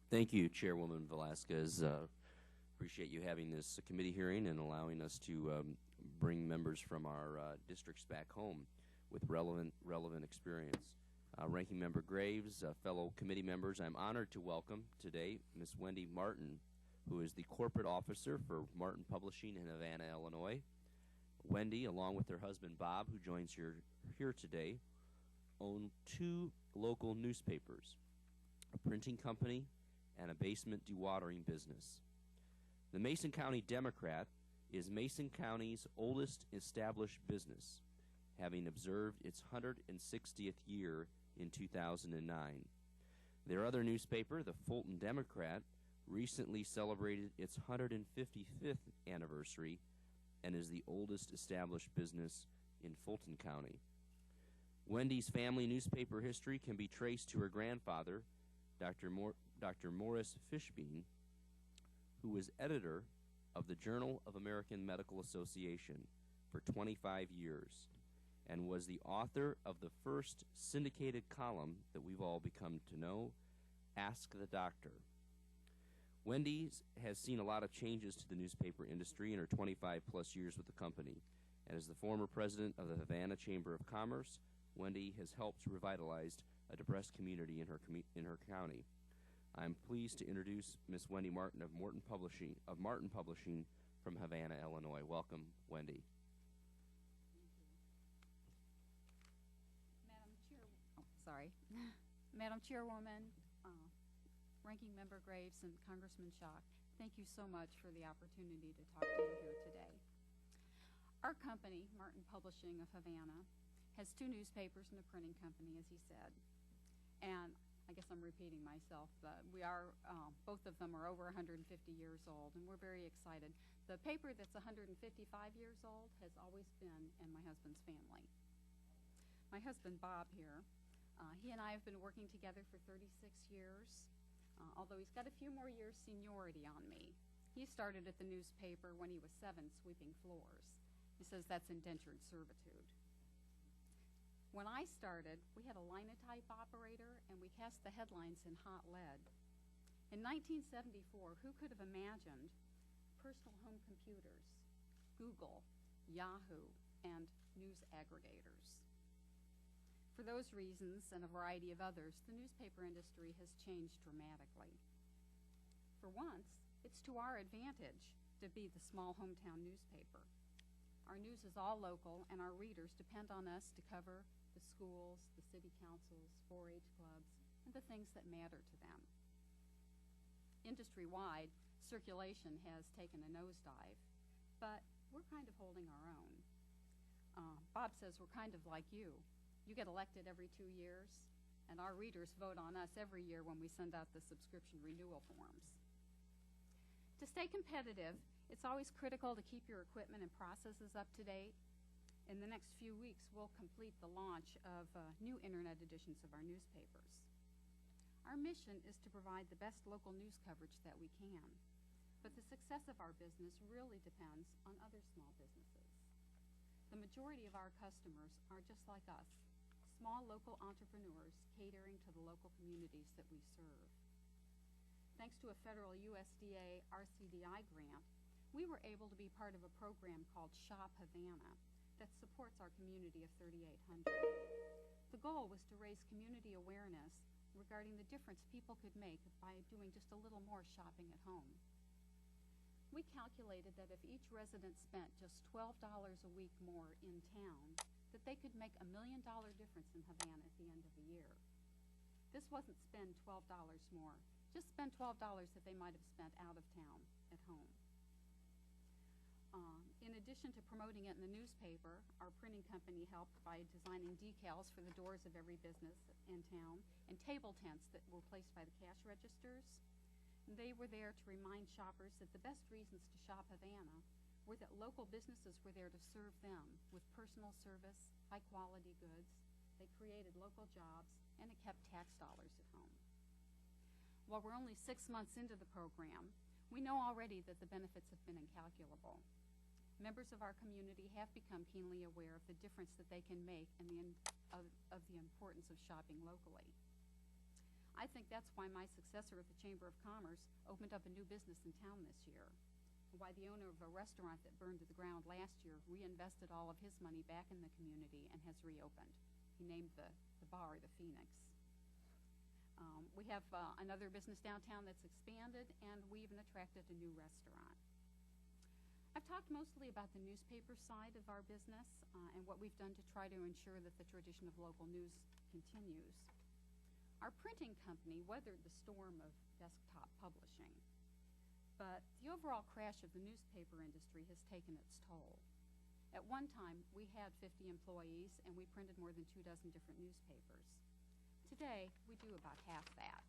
Thank you, Chairwoman Velasquez. Appreciate you having this committee hearing and allowing us to bring members from our districts back home with relevant experience. Ranking Member Graves, fellow committee members, I'm honored to welcome today Ms. Wendy Martin, who is the corporate officer for Martin Publishing in Havana, Illinois. Wendy, along with her husband Bob, who joins here today, own two local newspapers, a printing company and a basement dewatering business. The Mason County Democrat is Mason County's oldest established business, having observed its 160th year in 2009. Their other newspaper, the Fulton Democrat, recently celebrated its 155th anniversary and is the oldest established business in Fulton County. Wendy's family newspaper history can be traced to her grandfather, Dr. Morris Fishbein, who was editor of the Journal of American Medical Association for 25 years and was the author of the first syndicated column that we've all become to know, Ask the Doctor. Wendy has seen a lot of changes to the newspaper industry in her 25-plus years with the company, and as the former president of the Havana Chamber of Commerce, Wendy has helped revitalize a depressed community in her county. I'm pleased to introduce Ms. Wendy Martin of Martin Publishing from Havana, Illinois. Welcome, Wendy. Madam Chairwoman, Ranking Member Graves, and Congressman Schock, thank you so much for the opportunity to talk to you here today. Our company, Martin Publishing of Havana, has two newspapers and a printing company, as he said. And I guess I'm repeating myself, but both of them are over 150 years old, and we're very excited. The paper that's 155 years old has always been in my husband's family. My husband, Bob, here, he and I have been working together for 36 years, although he's got a few more years seniority on me. He started at the newspaper when he was 7 sweeping floors. He says that's indentured servitude. When I started, we had a linotype operator, and we cast the headlines in hot lead. In 1974, who could have imagined personal home computers, Google, Yahoo, and news aggregators? For those reasons, and a variety of others, the newspaper industry has changed dramatically. For once, it's to our advantage to be the small hometown newspaper. Our news is all local, and our readers depend on us to cover the schools, the city councils, 4-H clubs, and the things that matter to them. Industry-wide, circulation has taken a nosedive, but we're kind of holding our own. Bob says we're kind of like you. You get elected every 2 years, and our readers vote on us every year when we send out the subscription renewal forms. To stay competitive, it's always critical to keep your equipment and processes up to date. In the next few weeks, we'll complete the launch of new internet editions of our newspapers. Our mission is to provide the best local news coverage that we can, but the success of our business really depends on other small businesses. The majority of our customers are just like us, small local entrepreneurs catering to the local communities that we serve. Thanks to a federal USDA RCDI grant, we were able to be part of a program called Shop Havana that supports our community of 3,800. The goal was to raise community awareness regarding the difference people could make by doing just a little more shopping at home. We calculated that if each resident spent just $12 a week more in town, that they could make $1 million difference in Havana at the end of the year. This wasn't spend $12 more, just spend $12 that they might have spent out of town at home. In addition to promoting it in the newspaper, our printing company helped by designing decals for the doors of every business in town and table tents that were placed by the cash registers. They were there to remind shoppers that the best reasons to shop Havana were that local businesses were there to serve them with personal service, high-quality goods. They created local jobs, and it kept tax dollars at home. While we're only 6 months into the program, we know already that the benefits have been incalculable. Members of our community have become keenly aware of the difference that they can make and of the importance of shopping locally. I think that's why my successor at the Chamber of Commerce opened up a new business in town this year. Why the owner of a restaurant that burned to the ground last year reinvested all of his money back in the community and has reopened. He named the bar the Phoenix. We have another business downtown that's expanded, and we even attracted a new restaurant. I've talked mostly about the newspaper side of our business and what we've done to try to ensure that the tradition of local news continues. Our printing company weathered the storm of desktop publishing, but the overall crash of the newspaper industry has taken its toll. At one time, we had 50 employees, and we printed more than 24 different newspapers. Today, we do about half that.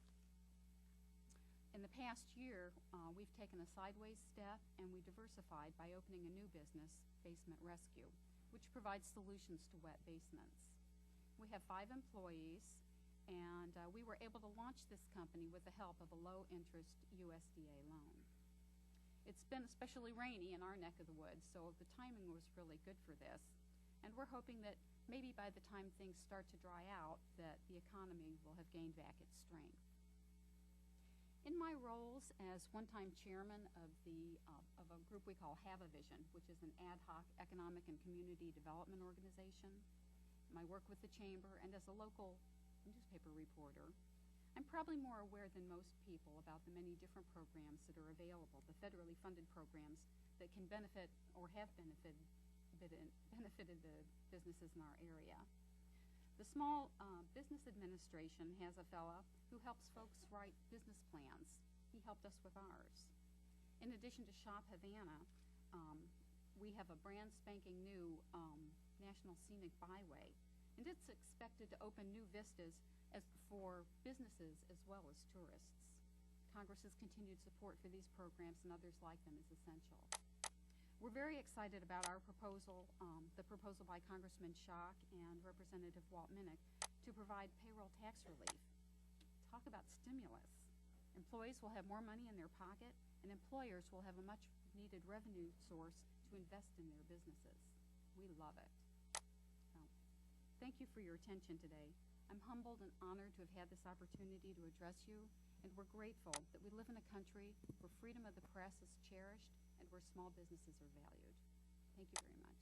In the past year, we've taken a sideways step, and we diversified by opening a new business, Basement Rescue, which provides solutions to wet basements. We have 5 employees, and we were able to launch this company with the help of a low-interest USDA loan. It's been especially rainy in our neck of the woods, so the timing was really good for this, and we're hoping that maybe by the time things start to dry out, that the economy will have gained back its strength. In my roles as one-time chairman of a group we call Havana, which is an ad hoc economic and community development organization, my work with the chamber, and as a local newspaper reporter, I'm probably more aware than most people about the many different programs that are available, the federally funded programs that can benefit or have benefited the businesses in our area. The Small Business Administration has a fellow who helps folks write business plans. He helped us with ours. In addition to Shop Havana, we have a brand spanking new National Scenic Byway, and it's expected to open new vistas for businesses as well as tourists. Congress's continued support for these programs and others like them is essential. We're very excited about our proposal, the proposal by Congressman Schock and Representative Walt Minnick to provide payroll tax relief. Talk about stimulus. Employees will have more money in their pocket, and employers will have a much-needed revenue source to invest in their businesses. We love it. So, thank you for your attention today. I'm humbled and honored to have had this opportunity to address you, and we're grateful that we live in a country where freedom of the press is cherished and where small businesses are valued. Thank you very much.